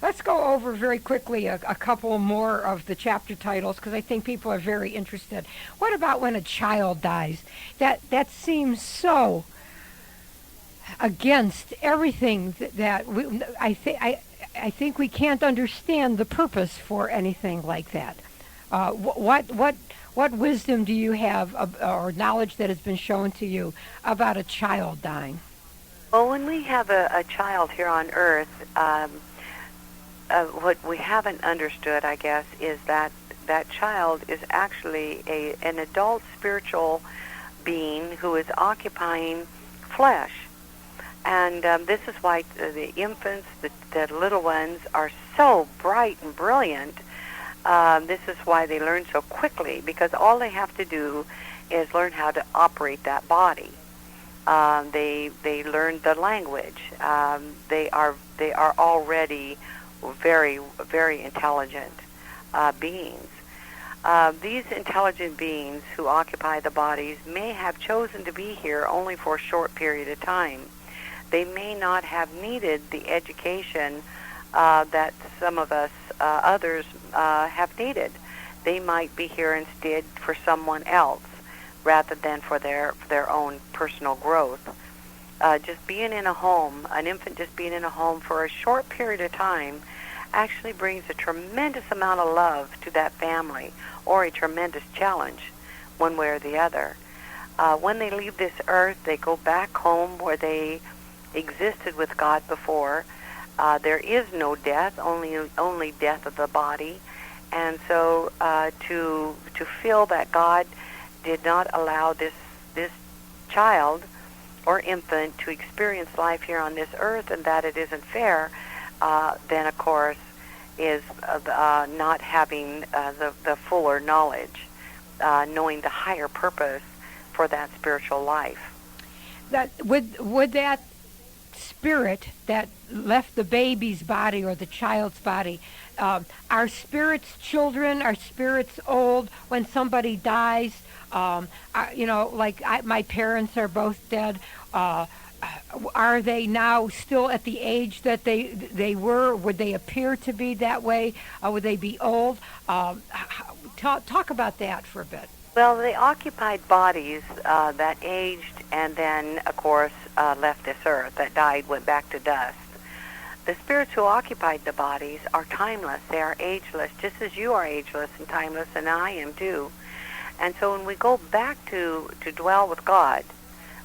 Let's go over very quickly a couple more of the chapter titles because I think people are very interested. What about when a child dies? That seems so against everything that I think we can't understand the purpose for anything like that. What wisdom do you have or knowledge that has been shown to you about a child dying? Well, when we have a child here on Earth, what we haven't understood, I guess, is that that child is actually an adult spiritual being who is occupying flesh. And this is why the infants, the little ones, are so bright and brilliant. This is why they learn so quickly, because all they have to do is learn how to operate that body. They learn the language. They are already very, very intelligent beings. These intelligent beings who occupy the bodies may have chosen to be here only for a short period of time. They may not have needed the education that some of us others have needed. They might be here instead for someone else rather than for their own personal growth. Just being in a home, an infant just being in a home for a short period of time actually brings a tremendous amount of love to that family, or a tremendous challenge, one way or the other. When they leave this earth, they go back home where they existed with God before. There is no death, only death of the body. And so to feel that God did not allow this child or infant to experience life here on this earth, and that it isn't fair, then of course is not having the fuller knowledge, knowing the higher purpose for that spiritual life. That would that spirit that left the baby's body or the child's body, are spirits children? Are spirits old when somebody dies? My parents are both dead. Are they now still at the age that they were? Would they appear to be that way? Would they be old? Talk about that for a bit. Well, they occupied bodies that aged and then, of course, left this earth, that died, went back to dust. The spirits who occupied the bodies are timeless. They are ageless, just as you are ageless and timeless, and I am too. And so when we go back to dwell with God,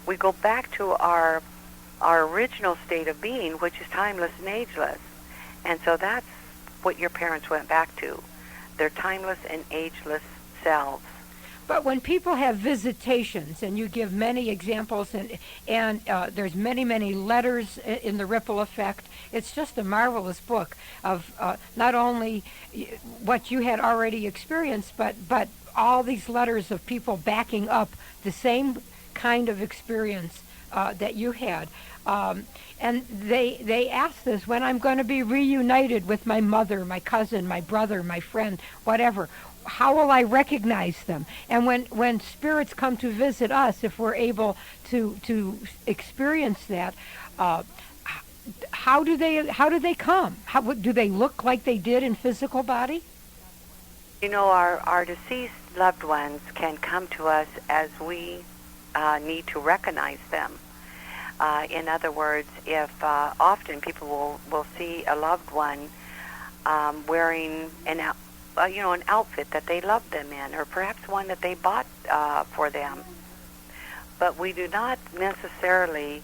we go back to our original state of being, which is timeless and ageless. And so that's what your parents went back to, their timeless and ageless selves. But when people have visitations, and you give many examples, and there's many letters in the Ripple Effect, it's just a marvelous book of not only what you had already experienced, but all these letters of people backing up the same kind of experience that you had. And they ask this, when I'm going to be reunited with my mother, my cousin, my brother, my friend, whatever, how will I recognize them? And when spirits come to visit us, if we're able to experience that, how do they come? How do they look like they did in physical body? You know, our deceased loved ones can come to us as we need to recognize them. In other words, if often people will see a loved one wearing an outfit that they loved them in, or perhaps one that they bought for them. But we do not necessarily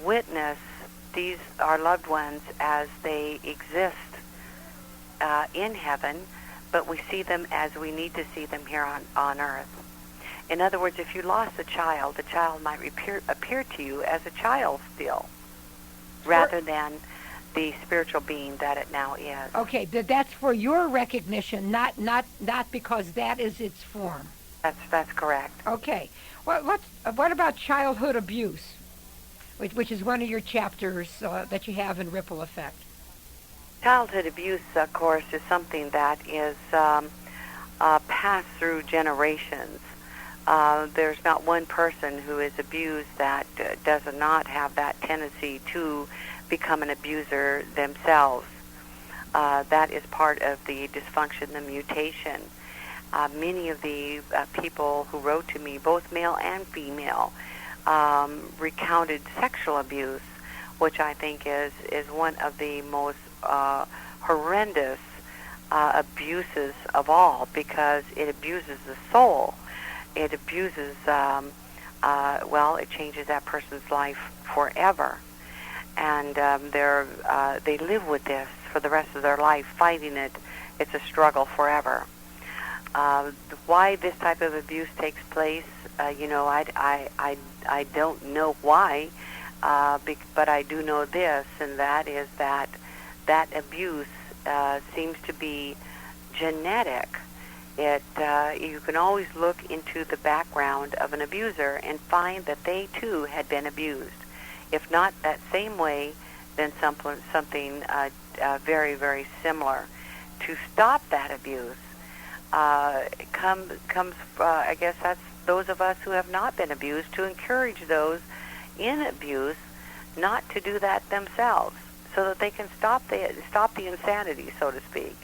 witness our loved ones as they exist in heaven, but we see them as we need to see them here on earth. In other words, if you lost the child might appear to you as a child still, rather than the spiritual being that it now is. Okay, but that's for your recognition, not because that is its form. That's correct. Okay. What about childhood abuse, which is one of your chapters that you have in Ripple Effect? Childhood abuse, of course, is something that is passed through generations. There's not one person who is abused that does not have that tendency to become an abuser themselves. that is part of the dysfunction, the mutation. Many of the people who wrote to me, both male and female, recounted sexual abuse, which I think is one of the most horrendous abuses of all, because it abuses the soul. It abuses, it changes that person's life forever. And they live with this for the rest of their life, fighting it. It's a struggle forever. Why this type of abuse takes place, I don't know why, but I do know this, and that is that abuse seems to be genetic. You can always look into the background of an abuser and find that they too had been abused. If not that same way, then something very, very similar. To stop that abuse comes, I guess that's those of us who have not been abused, to encourage those in abuse not to do that themselves, so that they can stop the insanity, so to speak,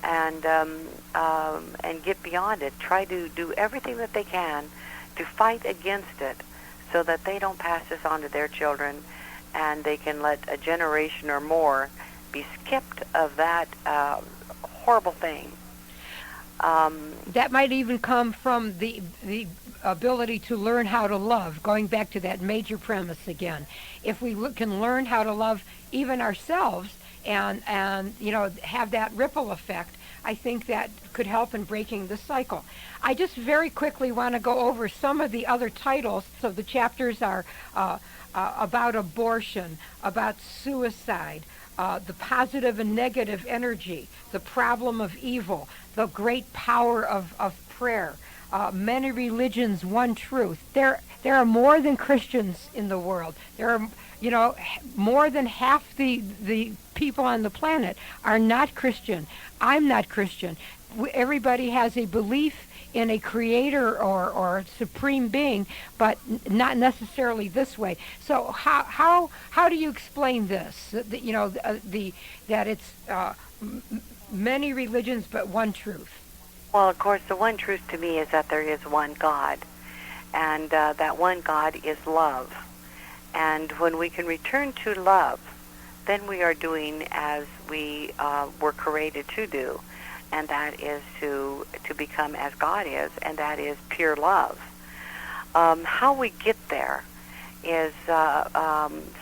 and get beyond it. Try to do everything that they can to fight against it, so that they don't pass this on to their children, and they can let a generation or more be skipped of that horrible thing. That might even come from the ability to learn how to love, going back to that major premise again. If we can learn how to love even ourselves and have that ripple effect, I think that could help in breaking the cycle. I just very quickly want to go over some of the other titles. So the chapters are about abortion, about suicide, the positive and negative energy, the problem of evil, the great power of prayer, many religions, one truth. There are more than Christians in the world. There are, more than half the people on the planet are not Christian. I'm not Christian. Everybody has a belief in a creator or supreme being, but not necessarily this way. So how do you explain this? That it's many religions but one truth. Well, of course, the one truth to me is that there is one God, and that one God is love. And when we can return to love, then we are doing as we were created to do, and that is to become as God is, and that is pure love. How we get there is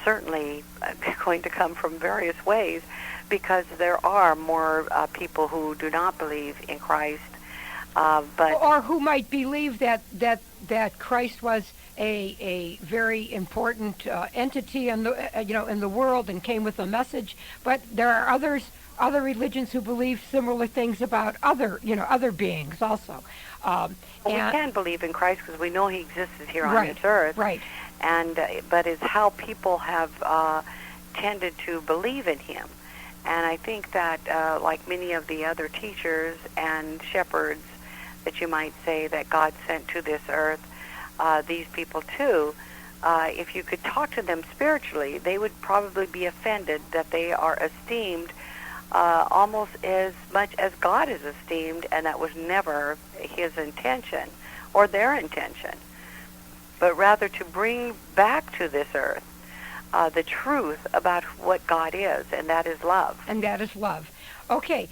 certainly going to come from various ways, because there are more people who do not believe in Christ, or who might believe that Christ was a very important entity in the world and came with a message, but there are other religions who believe similar things about other beings also. We can believe in Christ because we know He exists here on this earth, right? And but it's how people have tended to believe in Him, and I think that like many of the other teachers and shepherds that you might say that God sent to this earth, these people too, if you could talk to them spiritually, they would probably be offended that they are esteemed almost as much as God is esteemed, and that was never His intention or their intention, but rather to bring back to this earth the truth about what God is, and that is love. And that is love. Okay.